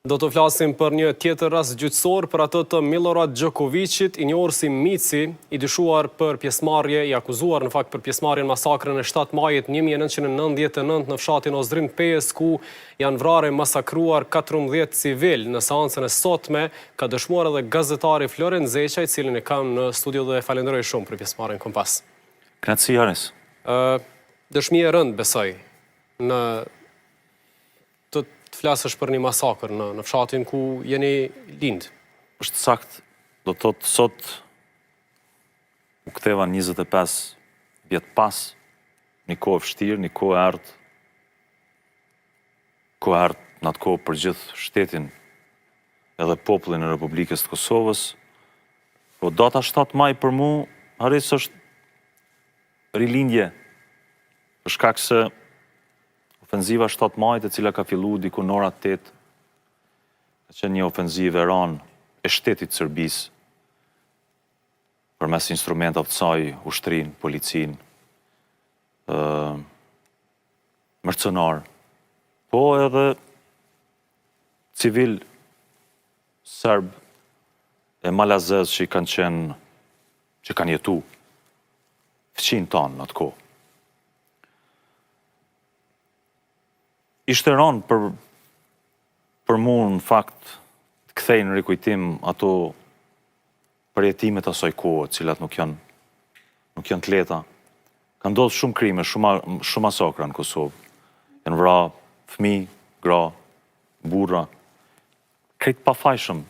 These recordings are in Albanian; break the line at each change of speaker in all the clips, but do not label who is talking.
Do të flasim për një tjetër rast gjyqësor për atë të Milorad Djokovicit, i njohur si Mici, i dyshuar për pjesëmarrje, i akuzuar në fakt për pjesëmarrjen masakrën e 7 majit 1999 në fshatin Ozrin Pes, ku janë vrarë e masakruar 14 civil. Në seancën e sotme ka dëshmuar edhe gazetari Floren Zeqa, i cilin e kam në studio dhe falenderoj shumë për pjesëmarrjen Kompas.
Kënaqësi Aris.
Dëshmi e rëndë besoj në të flasësh për një masakër në fshatin ku jeni lind.
Është sakt, do të thotë sot u ktheva 25 vjet pas, një kohë vështirë, një kohë ardh, në atë kohë për gjithë shtetin edhe popullin e Republikës të Kosovës. Po data 7 maj për mu, Haris, është rilindje, për shkak se ofenziva 7 majit, e cila ka fillu diku në ora 8, ka qenë një ofenzivë e ranë e shtetit Serbis, përmes instrumentave të saj, ushtrin, policin, mercenar, po edhe civil serb e malazez që kanë jetu fëqin tonë në atë kohë. Ishte rënë për mu në fakt të kthej në rikujtim ato përjetimet asaj kohë, cilat nuk janë të lehta. Ka ndodhur shumë krime, shumë masakra në Kosovë. Janë vrarë fëmijë, gra, burra, krejt pafajshëm,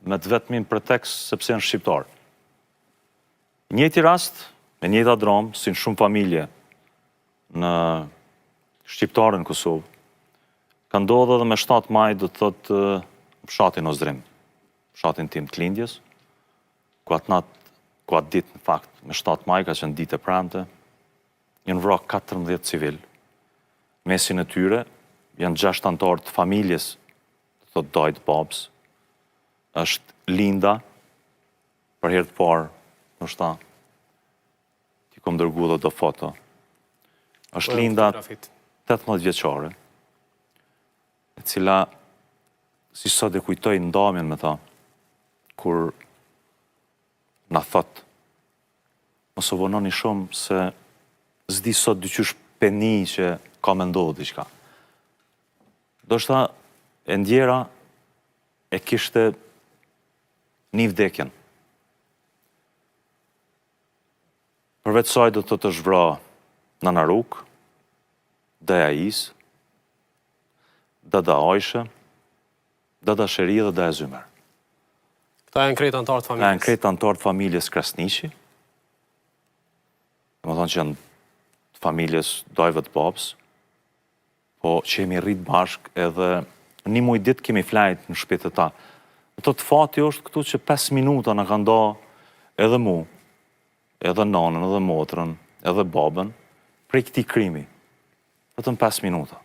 me të vetmin pretekst sepse janë shqiptarë. Në njëjti rast, me njëjta dramë, si në shumë familje në shqiptarë në Kosovë, ka ndodhur edhe me 7 maj, do të thotë, fshatin Ozrim, fshatin tim të lindjes, ku atë ditë në fakt, me 7 maj ka qenë ditë e premte, janë vrarë 14 civil. Mesin e tyre janë 6 anëtarë të familjes, do të thotë dajt babs, është Linda, për herë të parë, ndoshta ti kom dërguar edhe do foto. Është Linda 18 vjeçare, e cila, si sot e kujtoj ndamjen me ta, kur na thot, mos u vononi shumë se s'di sot dyqysh peni që ka me ndodhë diçka. Do shta e ndjera e kishte një vdekjen. Përveç saj do të zhvra Nana Ruk, Daja Is, Dada Ajshe, Dada Sheri dhe Daja Zymer.
Këta janë krejt antarë të familjes?
Këta janë krejt antarë të familjes Krasniqi. Më thonë që janë familjes dajve të babs, po që jemi rritë bashk edhe një muj ditë kemi flajt në shpete ta. Të fati është këtu që 5 minuta në ka nda edhe mu, edhe nanën, edhe motrën, edhe babën, prej këti krimi. Vetëm 5 minuta.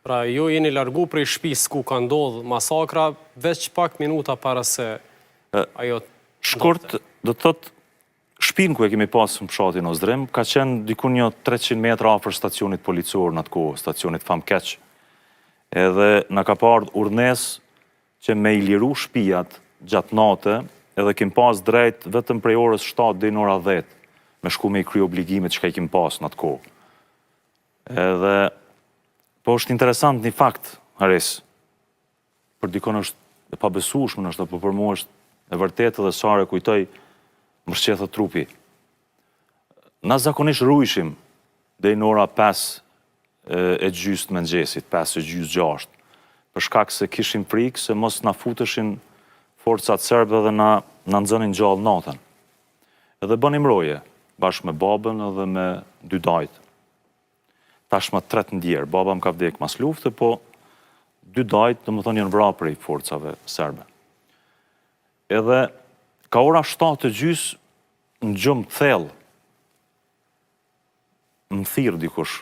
Pra, ju jeni largu prej shtëpisë ku ka ndodhë masakra, veç pak minuta para se ajo...
Shkurt, do të thotë, shtëpinë ku e kemi pasë në fshatin Ozrim, ka qenë diku një 300 metra afër stacionit policor në atë kohë, stacionit Famkeq. Edhe në ka parë urdhnes që me i liru shtëpiat gjatë nate, edhe kem pas drejt vetëm prej orës 7 deri në ora 10, me shku me i kry obligimet që ka i kem pas në atë kohë. Edhe, po është interesant një fakt, Haris, për dikon është e pabesueshme, nështë, po për mu është e vërtetë dhe sare kujtoj më shqethë trupi. Na zakonisht rujshim dhe në ora 5 e gjysë të mëngjesit, 5 e gjysë 6, për shkak se kishim frikë se mos na futeshin forcat serbe dhe na nxënin gjallë natën. Edhe bënim roje, bashkë me babën edhe me 2 dajtë. Tashma 3 ndjerë, baba më ka vdek mas lufte, po 2 dajtë, dhe më thonë, janë vrarë prej forcave serbe. Edhe ka ora 7 e gjysë në gjumë thellë, në thirë dikush.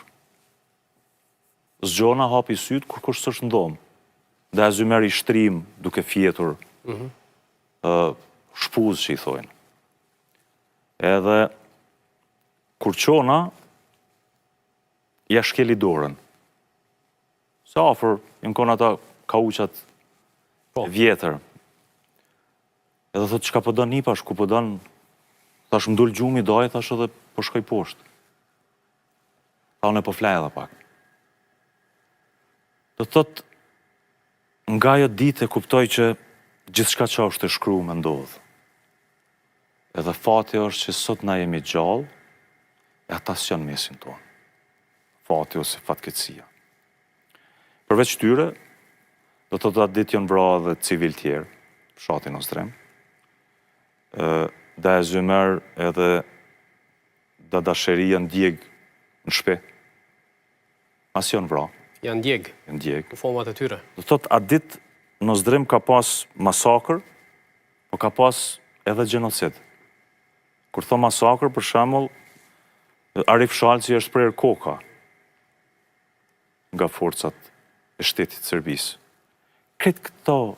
Zgjona hapi sytë, kur kush s'është ndomë. Dhe e Zymer i shtrim duke fjetur shpuz që i thojnë. Edhe kur qona, ja shkeli dorën. Se afer, jënë konë ata kauqat vjetër. Edhe thot, çka po don Nipash, ku po don, thash m'dul gjumi, doj, thash edhe po shkoj poshtë. Tha unë po flaj edhe pak. Do thot, nga ajo ditë e kuptoj që gjithçka që është e shkruar më ndodh. Edhe fati është që sot na jemi gjallë, e ata s'janë mesin tonë. Fati ose fatkeqësia. Përveç tyre, do të atë ditë janë vra edhe civil tjerë, fshatin Ostrem. Da e Zymer edhe da dasheria ndjeg në shpe. As janë vra.
Janë djeg,
Janë djeg.
në format e tyre.
Do thotë, atë ditë në Ozdrim ka pas masakër, po ka pas edhe gjenocid. Kur thon masakër, për shembull, Arif Shalci është prerë koka nga forcat e shtetit Serbisë. Këtë këto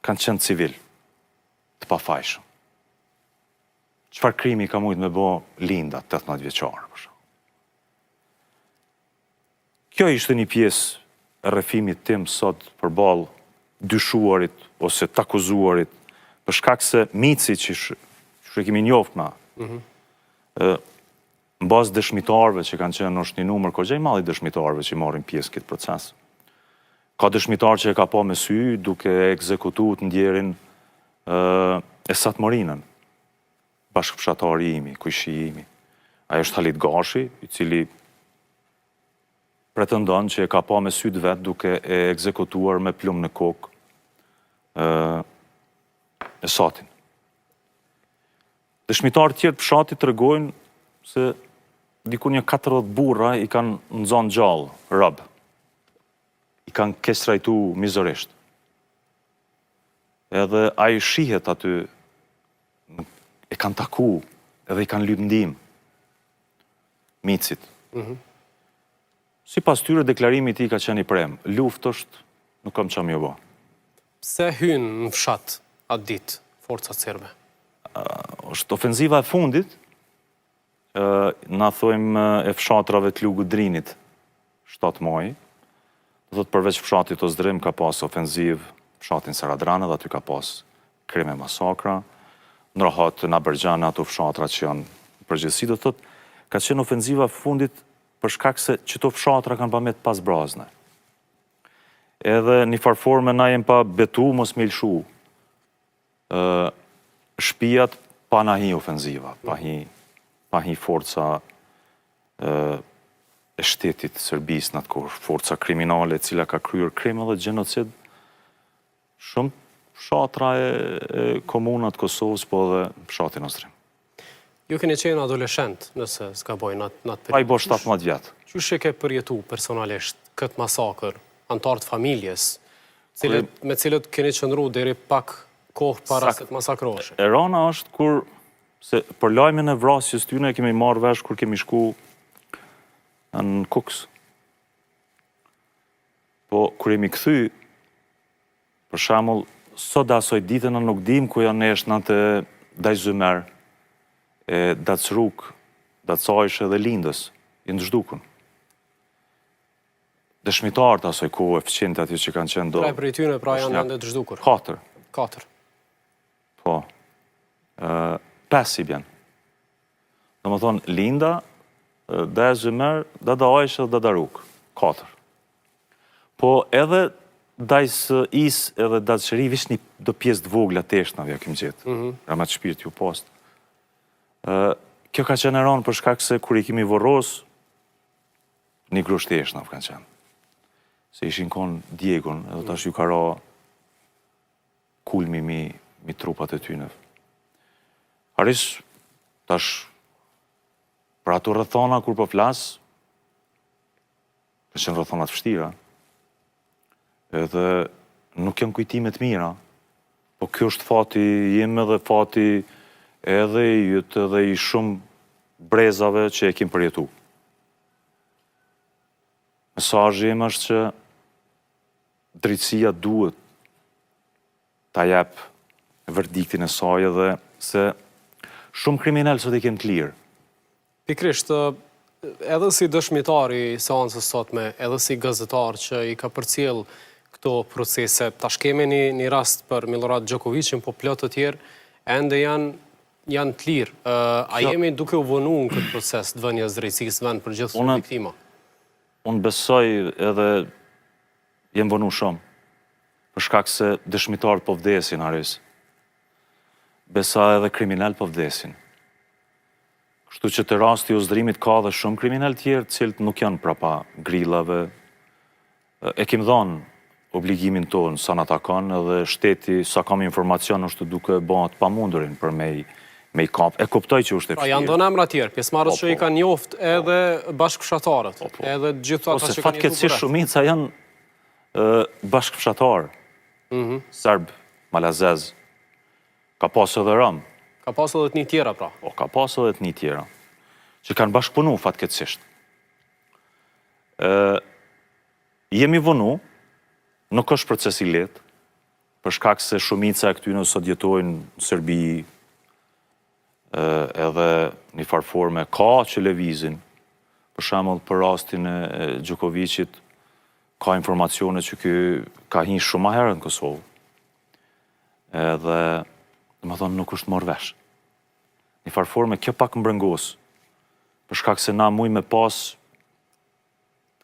kanë qenë civil, të pafajshëm. Çfarë krimi ka mujtë me bo Linda, 18 vjeçare, për shembull. Kjo ishte një pjesë e rrëfimit tim sot përballë dyshuarit ose të akuzuarit, për shkak se mici që kemi njoft na, në bazë dëshmitarëve që kanë qenë është një numër kogja i madh i dëshmitarëve që marrin pjesë këtë proces. Ka dëshmitar që e ka pa me sy duke ekzekutuar ndjerin e Satmorinën, bashkëfshatari imi, kujshi imi. Ajo është Halit Gashi, i cili pretendon që e ka pa me sy vet duke e ekzekutuar me plumb në kokë e Satin. Dëshmitarë tjerë të fshatit tregojnë se diku një 40 burra i kanë nxonë gjallë, rob. I kanë kestrajtu mizorisht. Edhe ai shihet aty, e kanë taku, edhe i kanë lyp ndim micit. Sipas tyre deklarimi i tij ka qenë i prem. Luftë është, nuk kam çam jo bë.
Pse hynë në fshat atë ditë forcat serbe?
Është ofenziva e fundit, na thojmë e fshatrave të Lugu Drinit, 7 maj. Do thotë përveç fshatit Ozdrim ka pas ofenziv fshatin Saradran, dhe aty ka pas krime masakra. Ndrohat në Abergjan ato fshatra që janë përgjithësi, do thotë ka qenë ofenziva e fundit për shkak se qëto fshatra kanë pa me të pas brazne. Edhe një farforme na jem pa betu mos me lëshu. Shtëpiat pa na hi ofenziva, pa hi forca e shtetit Serbisë në atë kohë, forca kriminale e cila ka kryer krim dhe gjenocid. Shumë fshatra e komunat Kosovës, po dhe fshatin Ozdrim.
Ju keni qenë adoleshent, nëse s'ka boj në atë periudhë.
Pa i bo 17 vjetë.
Qysh e ke përjetu personalisht këtë masakër, antartë familjes, me cilët keni qëndru deri pak kohë para se të masakroheshin?
E rana është kur, se për lajmin e vrasjes tyne e kemi marrë vesh kur kemi shku në Kuks. Po, kur jemi kthy, për shembull, sot dhe asoj ditën në nuk dim ku janë nesh në të Daj Zymer, e Dacruk, Dacajsh dhe Lindës, i ndëshdukun. Dëshmitarët asoj kohë e fëqinët aty që kanë qenë do...
Pra për i tyne pra janë ndë të zhdukur?
4. Po. 5 i bjen. Dhe më thonë, Linda, Daj Zymer, Dacajsh dhe Dacruk. 4. Po edhe Dajs Is edhe Dacsheri vish një do pjesë të vogla teshnave, ja kem gjetë. Rama të shpirt ju post. Kjo ka qenë ranë për shkak se kur i kemi vorros, një grusht teshnave kanë qenë. Se ishin konë djegun, edhe tash ju ka ra kulmi mi trupat e tyne. Haris, tash, për ato rrethona kur po flas, ka qenë rrethona të vështira, edhe nuk janë kujtimet mira, po kjo është fati im edhe fati edhe i jytë edhe i shumë brezave që e kim përjetu. Mesazhi im është që drejtësia duhet ta jep verdiktin e saj edhe se shumë kriminal sot i kem të lirë.
Pikrisht, edhe si dëshmitari i seancës sotme, edhe si gazetar që i ka përcjell këto procese. Tash kemi një rast për Milorad Gjokovicin, po plot të tjerë ende janë të lirë. A jemi duke u vënu në këtë proces të vënies drejtësisë vend për gjithë viktima?
Unë besoj edhe jem vënu shumë, për shkak se dëshmitarët po vdesin, Haris. Besa edhe kriminal po vdesin. Kështu që të rasti uzdrimit ka dhe shumë kriminal tjerë, cilët nuk janë prapa grillave. E kem dhënë obligimin tonë sa në takon, edhe shteti sa kam informacion është duke bëhat pa mundurin për me i kap. E kuptoj që është e
vështirë. Janë do në emra tjerë, pjesëmarrës që i kanë njoft edhe bashkëfshatarët, edhe gjithë ata që kanë jetu për rreth.
Fatkeqësisht shumica janë bashkëfshatarë, serb, malazez, ka pasë edhe rom.
Ka pasë edhe të një tjera, pra.
Po, ka pasë edhe të një tjera, që kanë bashkëpunu fatkeqësisht. Jemi vënu, nuk është proces i lehtë, për shkak se shumica e këtyre sot jetojnë në Serbi, edhe një farforme ka që lëvizin, për shembull për rastin e Gjokovicit, ka informacione që ky ka hyrë shumë më herët në Kosovë. Edhe, domethënë, nuk është marrë vesh. Një farforme kjo pak mbrëngos, për shkak se na mujmë me pas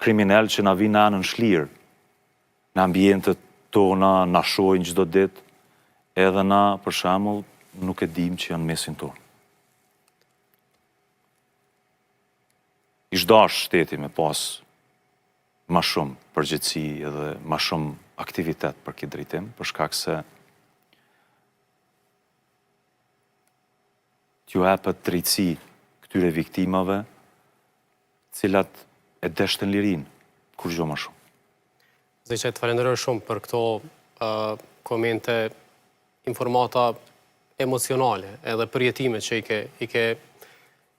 kriminal që na vinë anën shlirë, në ambientet tona, na shojnë çdo ditë, edhe na, për shembull, nuk e dim që janë mesin tonë. Ishdash shteti me pas ma shumë përgjegjësi edhe ma shumë aktivitet për këtë drejtim, për shkak se t'ju hapet drejtësi këtyre viktimave, cilat e deshtën lirin, kur gjo ma shumë.
Zëqe, të falenderoj shumë për këto komente, informata emocionale, edhe përjetime që i ke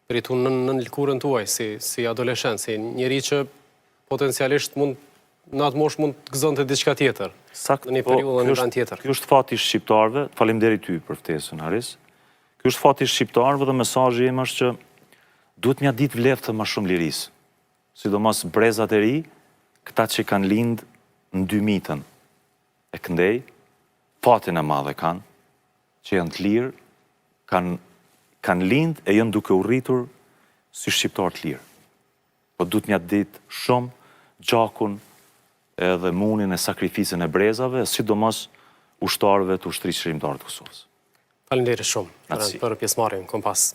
përjetu në lëkurën tuaj, si adoleshent, si njëri që potencialisht në atë mosh mund të gëzon të diçka tjetër, në një periudhë në një vend tjetër.
Kjo është fati shqiptarëve, faleminderit ty për ftesën, Haris. Kjo është fati shqiptarëve dhe mesazhi im është që duhet mja ditë vleftë më shumë lirisë. Sidomos brezat e ri, këta që kanë lind në 2000-ën e këndej, fatin e madhe kanë, që janë të lirë, kanë lind e janë duke u rritur si shqiptar të lirë. Po duhet mja ditë shumë gjakun edhe munin e sakrificën e brezave, sidomos ushtarëve të ushtrisë shërimtarë të Kosovës.
Faleminderit shumë për pjesëmarrjen. Kompas.